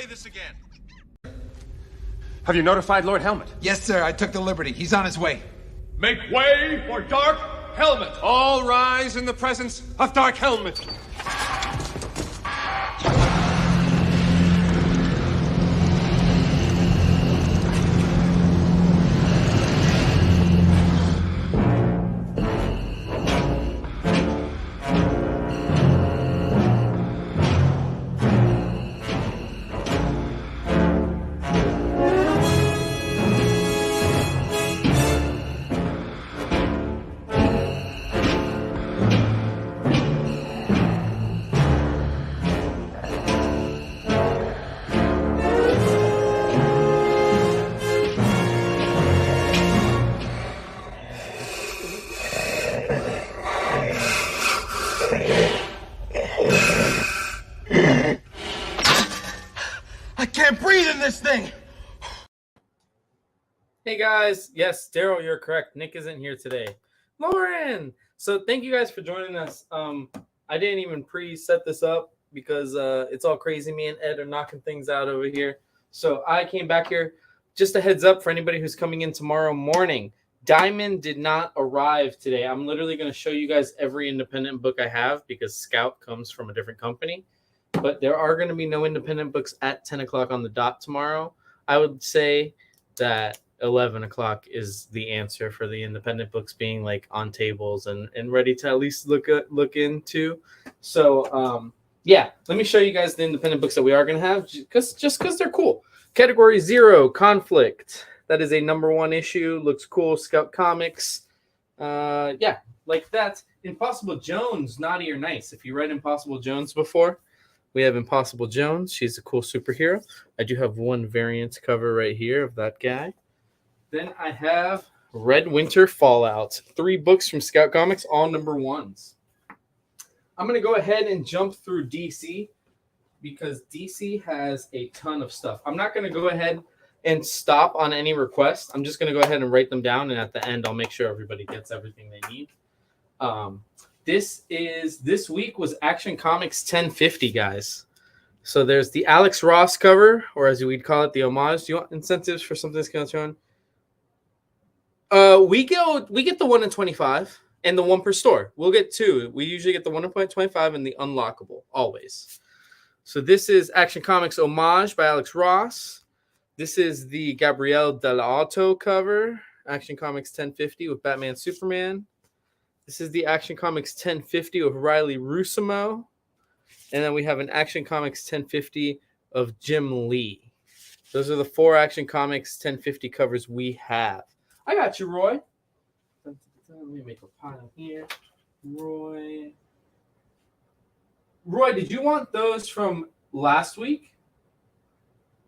play this again. Have you notified Lord Helmet? Yes, sir. I took the liberty. He's on his way. Make way for Dark Helmet! All rise in the presence of Dark Helmet. I can't breathe in this thing! Hey guys, yes, Daryl, you're correct. Nick isn't here today. Lauren! So thank you guys for joining us. I didn't even pre-set this up because it's all crazy. Me and Ed are knocking things out over here. So I came back here. Just a heads up for anybody who's coming in tomorrow morning. Diamond did not arrive today. I'm literally going to show you guys every independent book I have because Scout comes from a different company. But there are going to be no independent books at 10 o'clock on the dot tomorrow. I would say that 11 o'clock is the answer for the independent books being like on tables and ready to at least look into. So, yeah, let me show you guys the independent books that we are going to have just because they're cool. Category 0, Conflict. That is a #1 issue. Looks cool. Scout Comics. Yeah, like that. Impossible Jones, Naughty or Nice. If you read Impossible Jones before, we have Impossible Jones. She's a cool superhero. I do have one variant cover right here of that guy. Then I have Red Winter Fallout. 3 books from Scout Comics, all #1s. I'm going to go ahead and jump through DC because DC has a ton of stuff. I'm not going to go ahead and stop on any requests. I'm just going to go ahead and write them down, and at the end, I'll make sure everybody gets everything they need. This week was Action Comics 1050, guys. So there's the Alex Ross cover, or as we'd call it, the homage. Do you want incentives for something that's going to turn? We get the 1 in 25 and the 1 per store. We'll get 2. We usually get the 1 in 25 and the unlockable always. So this is Action Comics Homage by Alex Ross. This is the Gabrielle Dell'Otto cover, Action Comics 1050 with Batman Superman. This is the Action Comics 1050 of Riley Rusimo. And then we have an Action Comics 1050 of Jim Lee. Those are the 4 Action Comics 1050 covers we have. I got you, Roy. Let me make a pile here. Roy, did you want those from last week?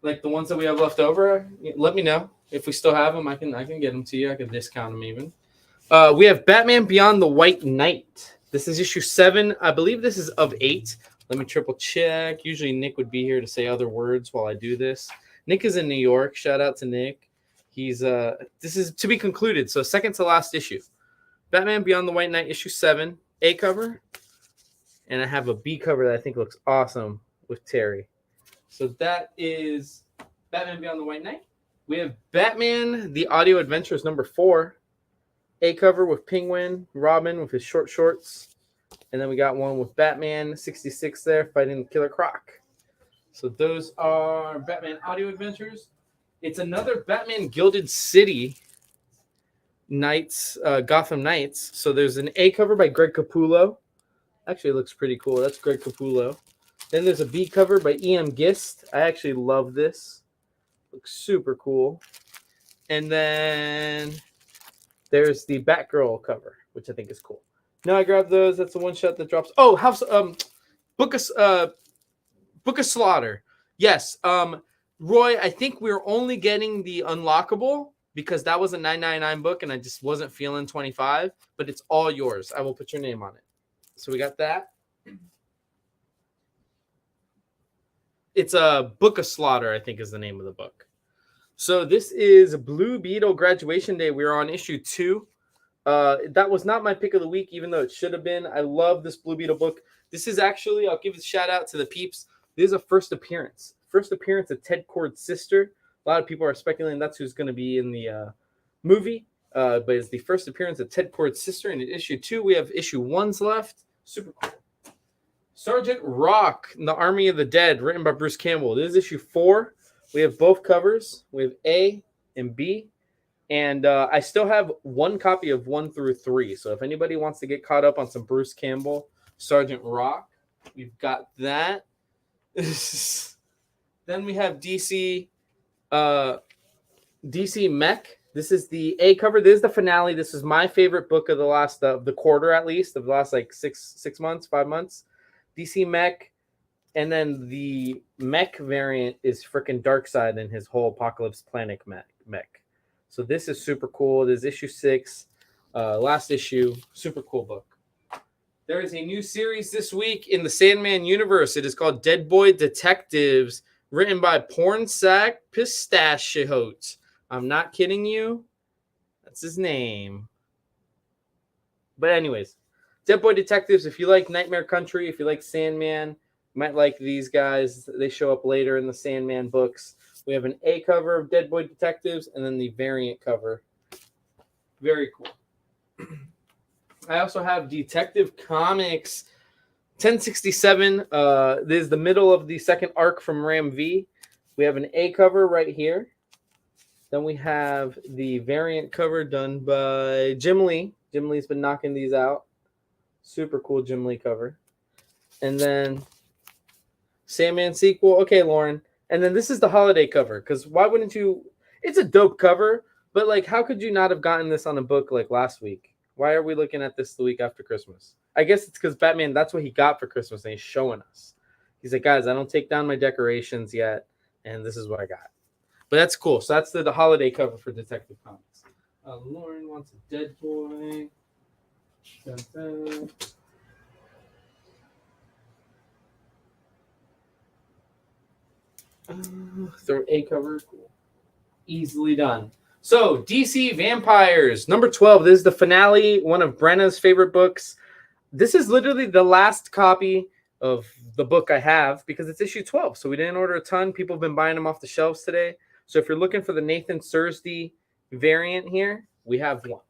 Like the ones that we have left over? Let me know. If we still have them, I can get them to you. I can discount them even. We have Batman Beyond the White Knight. This is issue 7. I believe this is of 8. Let me triple check. Usually Nick would be here to say other words while I do this. Nick is in New York. Shout out to Nick. He's this is to be concluded. So second to last issue. Batman Beyond the White Knight, issue 7, A cover. And I have a B cover that I think looks awesome with Terry. So that is Batman Beyond the White Knight. We have Batman, The Audio Adventures #4. A cover with Penguin, Robin with his short shorts. And then we got one with Batman 66 there fighting Killer Croc. So those are Batman Audio Adventures. It's another Batman Gilded City Knights, Gotham Knights. So there's an A cover by Greg Capullo. Actually, it looks pretty cool. That's Greg Capullo. Then there's a B cover by E.M. Gist. I actually love this. Looks super cool. And then there's the Batgirl cover, which I think is cool. Now I grabbed those. That's the one shot that drops. Oh, Book of Slaughter. Yes. Roy, I think we're only getting the unlockable because that was a $9.99 book and I just wasn't feeling 25, but it's all yours. I will put your name on it. So we got that. It's a Book of Slaughter, I think is the name of the book. So this is Blue Beetle Graduation Day. We're on issue 2. That was not my pick of the week, even though it should have been. I love this Blue Beetle book. This is actually, I'll give a shout out to the peeps. This is a first appearance. first appearance of Ted Kord's sister. A lot of people are speculating that's who's going to be in the movie. But it's the first appearance of Ted Kord's sister. And in issue 2, we have issue 1's left. Super cool. Sergeant Rock, The Army of the Dead, written by Bruce Campbell. This is issue 4. We have both covers. We have A and B. And I still have one copy of 1 through 3. So if anybody wants to get caught up on some Bruce Campbell, Sergeant Rock, we've got that. Then we have DC Mech. This is the A cover. This is the finale. This is my favorite book of the last the quarter, at least, of the last like 6 months, 5 months. DC Mech. And then the Mech variant is freaking Darkseid and his whole Apocalypse Planet Mech. So this is super cool. This is issue 6, last issue. Super cool book. There is a new series this week in the Sandman universe. It is called Dead Boy Detectives, written by Pornsack Pistachiot. I'm not kidding you. That's his name. But anyways, Dead Boy Detectives, if you like Nightmare Country, if you like Sandman, you might like these guys. They show up later in the Sandman books. We have an A cover of Dead Boy Detectives and then the variant cover. Very cool. I also have Detective Comics 1067. This is the middle of the second arc from Ram V. We have an A cover right here. Then we have the variant cover done by Jim Lee. Jim Lee's been knocking these out. Super cool Jim Lee cover. And then Sandman sequel. Okay, Lauren. And then this is the holiday cover. Because why wouldn't you? It's a dope cover. But like, how could you not have gotten this on a book like last week? Why are we looking at this the week after Christmas? I guess it's because Batman, that's what he got for Christmas, and he's showing us. He's like, guys, I don't take down my decorations yet, and this is what I got. But that's cool. So that's the holiday cover for Detective Comics. Lauren wants a Dead Boy. Dun, dun. Throw A cover. Cool. Easily done. So, DC Vampires, number 12. This is the finale, one of Brenna's favorite books. This is literally the last copy of the book I have because it's issue 12. So we didn't order a ton. People have been buying them off the shelves today. So if you're looking for the Nathan Sursty variant here, we have one.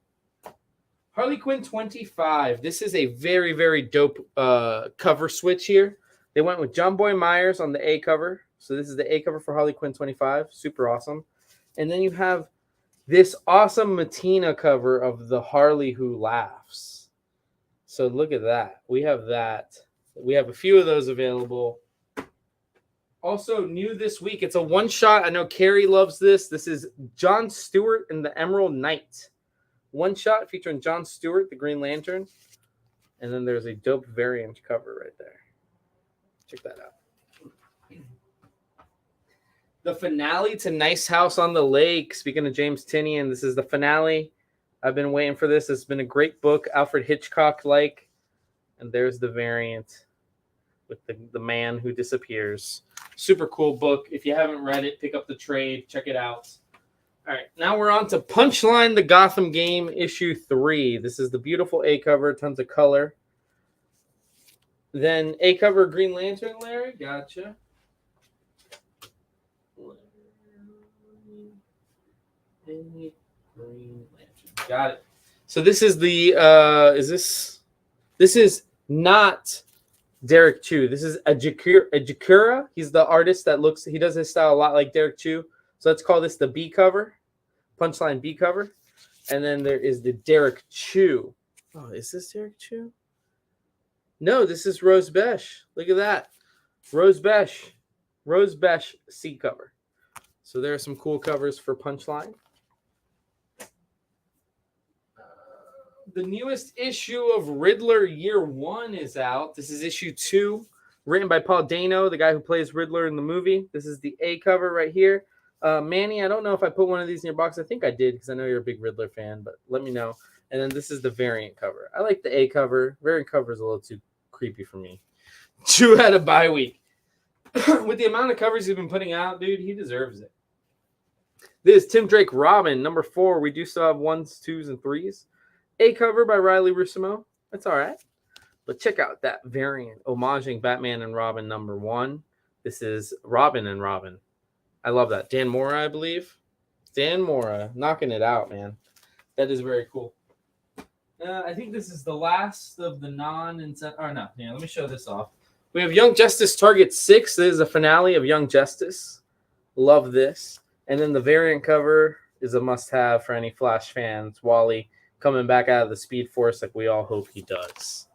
Harley Quinn 25. This is a very, very dope cover switch here. They went with John Boy Myers on the A cover. So this is the A cover for Harley Quinn 25. Super awesome. And then you have this awesome Matina cover of the Harley Who Laughs. So look at that. We have that. We have a few of those available. Also new this week, it's a one-shot. I know Carrie loves this. This is John Stewart and the Emerald Knight. One-shot featuring John Stewart, the Green Lantern. And then there's a dope variant cover right there. Check that out. The finale to Nice House on the Lake. Speaking of James Tynion, this is the finale. I've been waiting for this. It's been a great book, Alfred Hitchcock-like. And there's the variant with the man who disappears. Super cool book. If you haven't read it, pick up the trade. Check it out. All right, now we're on to Punchline the Gotham Game, issue 3. This is the beautiful A cover, tons of color. Then A cover, Green Lantern, Larry. Gotcha. Green Lantern. Got it. So this is the this is not Derek Chu. This is Ajikura. He's the artist that he does his style a lot like Derek Chu. So let's call this the B cover, Punchline B cover. And then there is the Derek Chu. Oh, is this Derek Chu? No, this is Rose Besh. Look at that. Rose Besh C cover. So there are some cool covers for Punchline. The newest issue of Riddler Year 1 is out. This is issue 2, written by Paul Dano, the guy who plays Riddler in the movie. This is the A cover right here. Manny, I don't know if I put one of these in your box. I think I did because I know you're a big Riddler fan, but let me know. And then this is the variant cover. I like the A cover. Variant cover is a little too creepy for me. Chu had a bye week. With the amount of covers he's been putting out, dude, he deserves it. This is Tim Drake Robin, number 4. We do still have 1s, 2s, and 3s. A cover by Riley Rusimo. That's all right. But check out that variant, homaging Batman and Robin number 1. This is Robin and Robin. I love that. Dan Mora, I believe. Dan Mora, knocking it out, man. That is very cool. I think this is the last of the non-incentive. Oh, no. Yeah, let me show this off. We have Young Justice Target 6. This is a finale of Young Justice. Love this. And then the variant cover is a must-have for any Flash fans. Wally coming back out of the Speed Force like we all hope he does.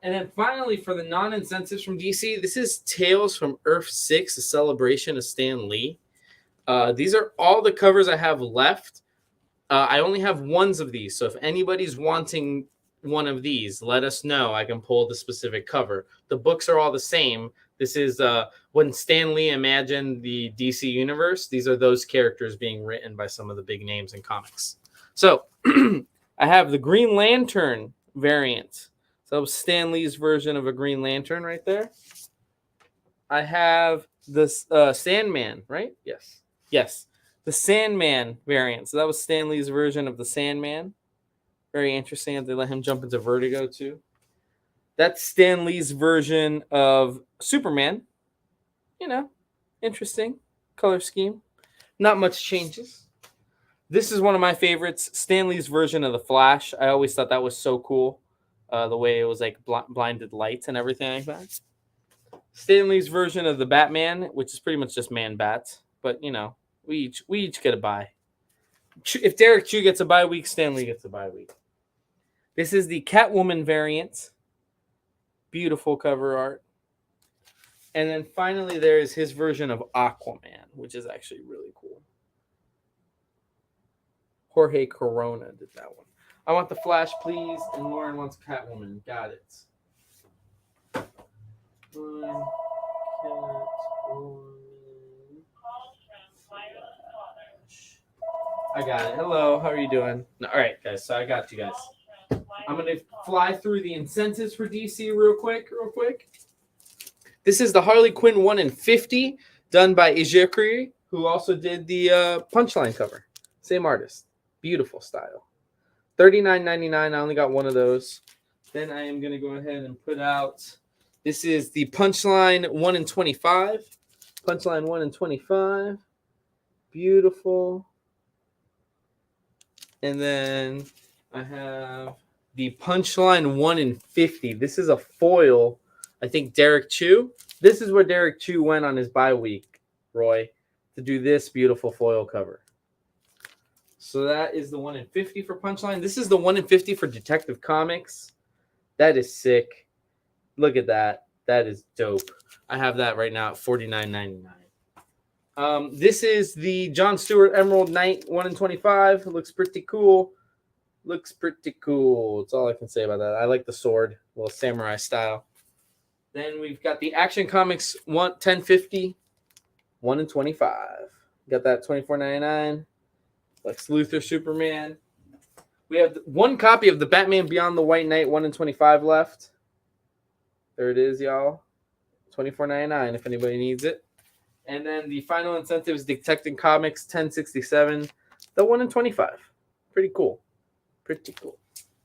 And then finally, for the non-incentives from DC, this is Tales from Earth 6, a celebration of Stan Lee. These are all the covers I have left. I only have ones of these, so if anybody's wanting one of these, let us know. I can pull the specific cover. The books are all the same. This is when Stan Lee imagined the DC universe. These are those characters being written by some of the big names in comics. So I have the Green Lantern variant. So that was Stan Lee's version of a Green Lantern right there. I have this Sandman, right? Yes. The Sandman variant. So that was Stan Lee's version of the Sandman. Very interesting. They let him jump into Vertigo too. That's Stan Lee's version of Superman. You know, interesting color scheme. Not much changes. This is one of my favorites. Stan Lee's version of the Flash. I always thought that was so cool. The way it was like blinded lights and everything like that. Stan Lee's version of the Batman, which is pretty much just Man-Bat. But, you know, we each get a bye. If Derek Chew gets a bye week, Stan Lee gets a bye week. This is the Catwoman variant. Beautiful cover art. And then finally, there is his version of Aquaman, which is actually really cool. Jorge Corona did that one. I want the Flash, please. And Lauren wants Catwoman. Got it. I got it. Hello. How are you doing? All right, guys. So I got you guys. I'm going to fly through the incentives for DC real quick. This is the Harley Quinn 1 in 50 done by Ijekiri, who also did the Punchline cover. Same artist. Beautiful style. $39.99. I only got one of those. Then I am going to go ahead and put out. This is the Punchline 1 in 25. Punchline 1 in 25. Beautiful. And then I have the Punchline 1 in 50. This is a foil. I think Derek Chew. This is where Derek Chew went on his bye week, Roy, to do this beautiful foil cover. So that is the 1 in 50 for Punchline. This is the 1 in 50 for Detective Comics. That is sick. Look at that. That is dope. I have that right now at $49.99. This is the John Stewart Emerald Knight 1 in 25. It looks pretty cool. That's all I can say about that. I like the sword, a little samurai style. Then we've got the Action Comics 1050, 1 in 25. Got that $24.99. Lex Luthor Superman. We have one copy of the Batman Beyond the White Knight 1 in 25 left. There it is, y'all. $24.99 if anybody needs it. And then the final incentive is Detective Comics 1067, the 1 in 25. Pretty cool. All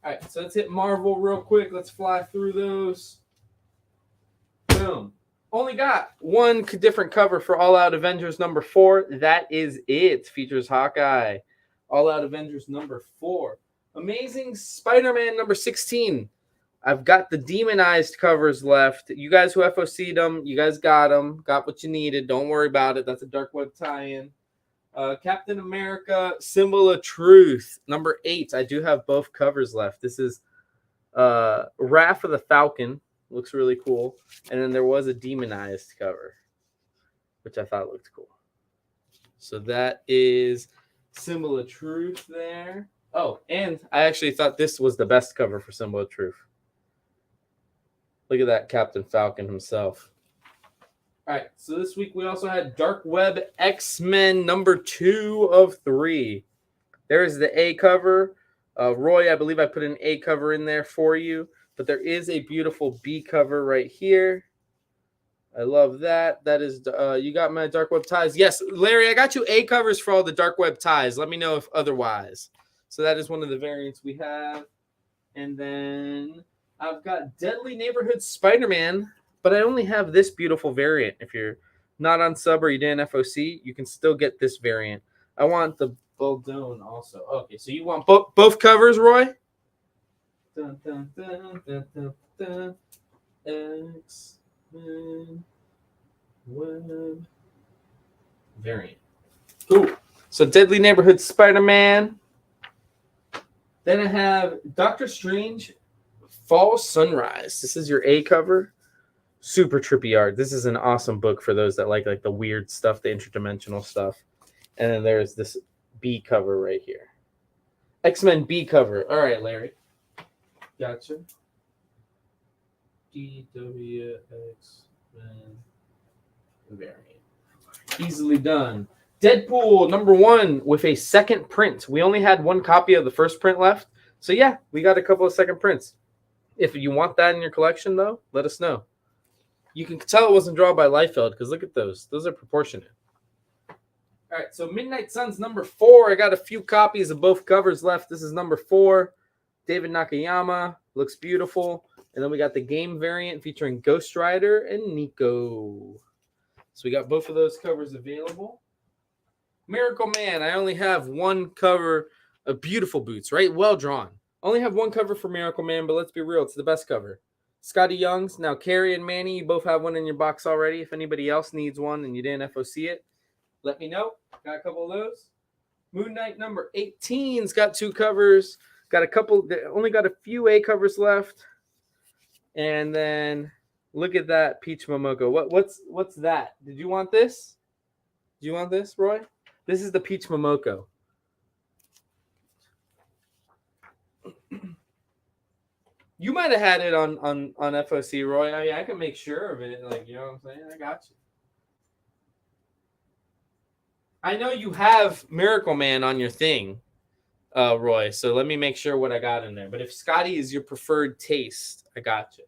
right, so let's hit Marvel real quick. Let's fly through those. Boom. Only got one different cover for All Out Avengers number 4. That is it. Features Hawkeye. All Out Avengers number 4. Amazing Spider-Man number 16. I've got the demonized covers left. You guys who FOC'd them, you guys got them. Got what you needed. Don't worry about it. That's a Dark Web tie-in. Captain America, Symbol of Truth, number 8. I do have both covers left. This is Wrath of the Falcon. Looks really cool. And then there was a demonized cover, which I thought looked cool. So that is Symbol of Truth there. Oh, and I actually thought this was the best cover for Symbol of Truth. Look at that Captain Falcon himself. All right, so this week we also had Dark Web X-Men number 2 of 3. There's the A cover. Roy, I believe I put an A cover in there for you, but there is a beautiful B cover right here. I love that. That is, you got my Dark Web ties. Yes, Larry, I got you A covers for all the Dark Web ties. Let me know if otherwise. So that is one of the variants we have. And then I've got Deadly Neighborhood Spider-Man but I only have this beautiful variant. If you're not on sub or you didn't FOC, you can still get this variant. I want the Boldone also. Okay, so you want both covers, Roy? Dun, dun, dun, dun, dun, dun. X-Men Web variant. Cool. So Deadly Neighborhood Spider-Man. Then I have Doctor Strange Fall Sunrise. This is your A cover. Super trippy art. This is an awesome book for those that like the weird stuff, the interdimensional stuff. And then there's this B cover right here. X-Men B cover. All right, Larry. Gotcha. DWX variant. Easily done. Deadpool #1 with a second print. We only had one copy of the first print left. So yeah, we got a couple of second prints. If you want that in your collection, though, let us know. You can tell it wasn't drawn by Liefeld because look at those. Those are proportionate. All right, so Midnight Suns #4. I got a few copies of both covers left. This is #4. David Nakayama. Looks beautiful. And then we got the game variant featuring Ghost Rider and Nico. So we got both of those covers available. Miracle Man. I only have one cover of beautiful boots, right? Well drawn. Only have one cover for Miracle Man, but let's be real. It's the best cover. Scotty Young's. Now, Carrie and Manny, you both have one in your box already. If anybody else needs one and you didn't FOC it, let me know. Got a couple of those. Moon Knight #18's got two covers. Got a couple. Only got a few A covers left. And then look at that Peach Momoko. What's that? Did you want this? Do you want this, Roy? This is the Peach Momoko. You might have had it on FOC, Roy. I mean, I can make sure of it. Like, you know what I'm saying? I got you. I know you have Miracle Man on your thing, Roy. So let me make sure what I got in there. But if Scotty is your preferred taste, I got you.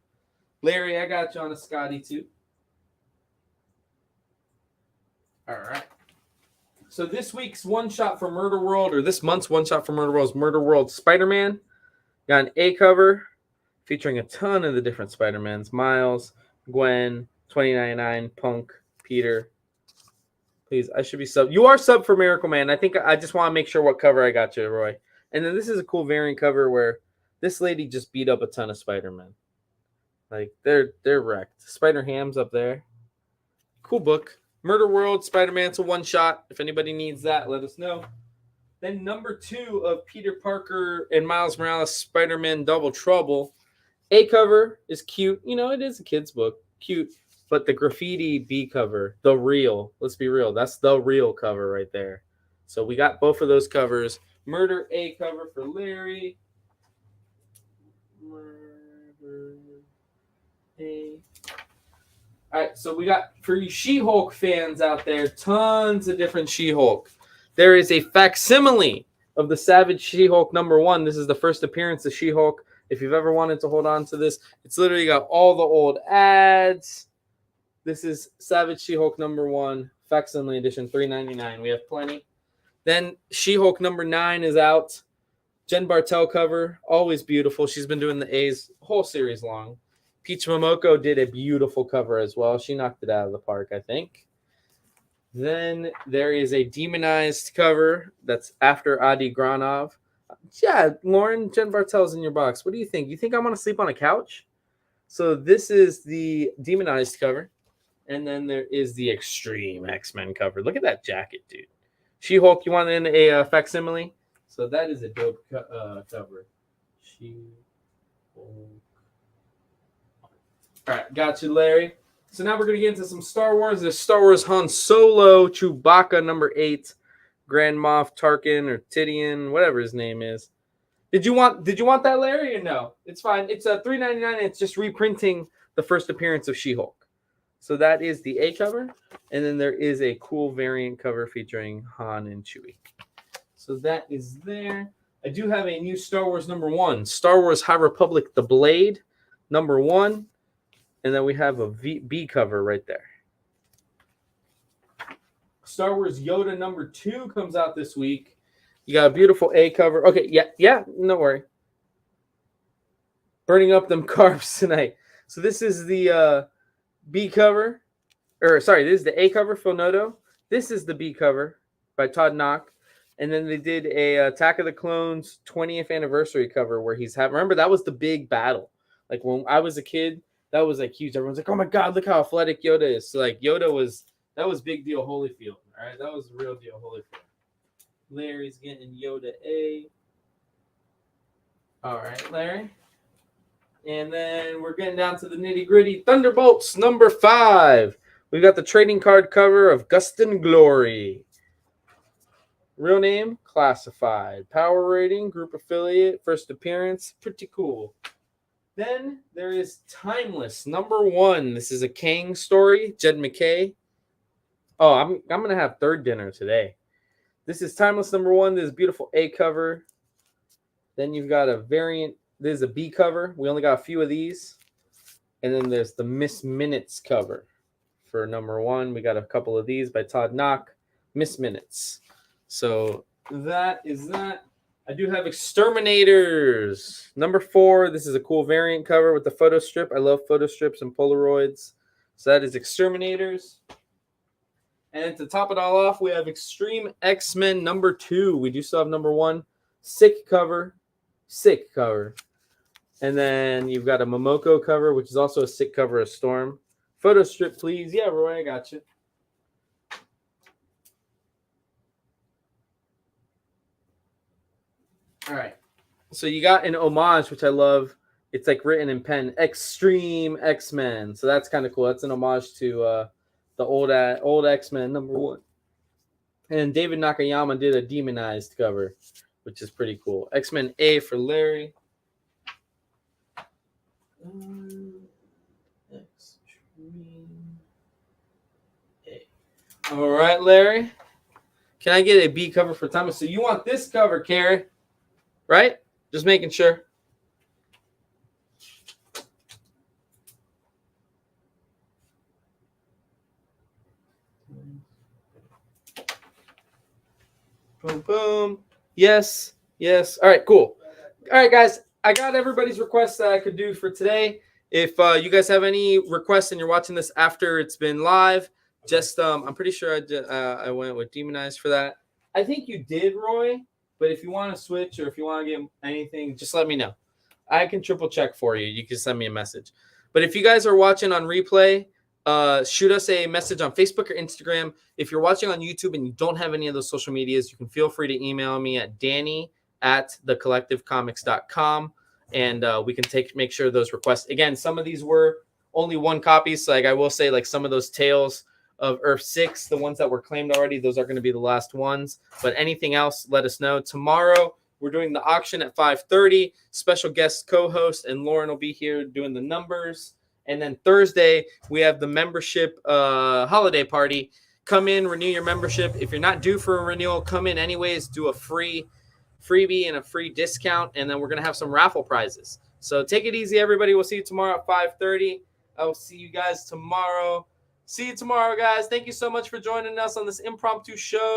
Larry, I got you on a Scotty too. All right. So this week's one shot for Murder World, or this month's one shot for Murder World, is Murder World Spider-Man. Got an A cover featuring a ton of the different Spider-Mans. Miles, Gwen, 2099, Punk, Peter. Please, I should be sub. You are sub for Miracle Man. I think I just want to make sure what cover I got you, Roy. And then this is a cool variant cover where this lady just beat up a ton of Spider-Man. Like, they're wrecked. Spider-Ham's up there. Cool book. Murder World, Spider-Man's a one-shot. If anybody needs that, let us know. Then #2 of Peter Parker and Miles Morales, Spider-Man Double Trouble. A cover is cute. You know, it is a kid's book. Cute. But the graffiti B cover, the real. Let's be real. That's the real cover right there. So we got both of those covers. Murder A cover for Larry. Murder A. All right, so we got, for you She-Hulk fans out there, tons of different She-Hulk. There is a facsimile of the Savage She-Hulk #1. This is the first appearance of She-Hulk. If you've ever wanted to hold on to this, it's literally got all the old ads. This is Savage She-Hulk #1, facsimile edition, $3.99. We have plenty. Then She-Hulk #9 is out. Jen Bartel cover, always beautiful. She's been doing the A's whole series long. Peach Momoko did a beautiful cover as well. She knocked it out of the park, I think. Then there is a demonized cover that's after Adi Granov. Yeah, Lauren, Jen Bartel's in your box. What do you think? You think I'm going to sleep on a couch? So this is the demonized cover. And then there is the Extreme X-Men cover. Look at that jacket, dude. She-Hulk, you want in a facsimile? So that is a dope cover. She-Hulk. All right, got you, Larry. So now we're going to get into some Star Wars. There's Star Wars Han Solo, Chewbacca #8, Grand Moff Tarkin or Tidian, whatever his name is. Did you want that, Larry, or no? It's fine. It's a $3.99. It's just reprinting the first appearance of She-Hulk. So that is the A cover. And then there is a cool variant cover featuring Han and Chewie. So that is there. I do have a new Star Wars #1. Star Wars High Republic The Blade #1. And then we have a B cover right there. Star Wars Yoda #2 comes out this week. You got a beautiful A cover. Okay, yeah, no worry. Burning up them carbs tonight. So this is the B cover. Or sorry, this is the A cover, Phil Noto. This is the B cover by Todd Knock. And then they did a Attack of the Clones 20th anniversary cover where he's having. Remember, that was the big battle. Like when I was a kid, that was like huge. Everyone's like, "Oh my God, look how athletic Yoda is!" So like that was big deal Holyfield. All right, that was the real deal Holyfield. Larry's getting Yoda A. All right, Larry. And then we're getting down to the nitty gritty. Thunderbolts number 5. We've got the trading card cover of Gustin Glory. Real name, classified. Power rating, group affiliate, first appearance. Pretty cool. Then there is Timeless number 1. This is a Kang story. Jed McKay. Oh, I'm going to have third dinner today. This is Timeless number 1. This is beautiful A cover. Then you've got a variant. This is a B cover. We only got a few of these. And then there's the Miss Minutes cover for number 1. We got a couple of these by Todd Knock. Miss Minutes. So that is that. I do have Exterminators. Number 4. This is a cool variant cover with the photo strip. I love photo strips and Polaroids. So that is Exterminators. And to top it all off, we have Extreme X-Men number 2. We do still have number 1. Sick cover. Sick cover. And then you've got a Momoko cover, which is also a sick cover of Storm. Photo strip, please. Yeah, Roy, I got you. All right. So you got an homage, which I love. It's like written in pen. Extreme X-Men. So that's kind of cool. That's an homage to the old X-Men number 1. And David Nakayama did a demonized cover, which is pretty cool. X-Men A for Larry. Extreme A. All right, Larry. Can I get a B cover for Thomas? So you want this cover, Carrie? Right? Just making sure. Boom, boom. Yes, yes. All right, cool. All right, guys. I got everybody's requests that I could do for today. If you guys have any requests and you're watching this after it's been live, just I'm pretty sure I went with Demonized for that. I think you did, Roy. But if you want to switch or if you want to get anything, just let me know. I can triple check for you. You can send me a message. But if you guys are watching on replay, shoot us a message on Facebook or Instagram. If you're watching on YouTube and you don't have any of those social medias, you can feel free to email me at danny@thecollectivecomics.com, and we can make sure those requests. Again, some of these were only 1 copy, so like I will say, like some of those Tales of Earth 6, the ones that were claimed already, those are going to be the last ones. But anything else, let us know. Tomorrow, we're doing the auction at 5:30. Special guest co-host, and Lauren will be here doing the numbers. And then Thursday, we have the membership holiday party. Come in, renew your membership. If you're not due for a renewal, come in anyways. Do a freebie and a free discount. And then we're going to have some raffle prizes. So take it easy, everybody. We'll see you tomorrow at 5:30. I will see you guys tomorrow. See you tomorrow, guys. Thank you so much for joining us on this impromptu show.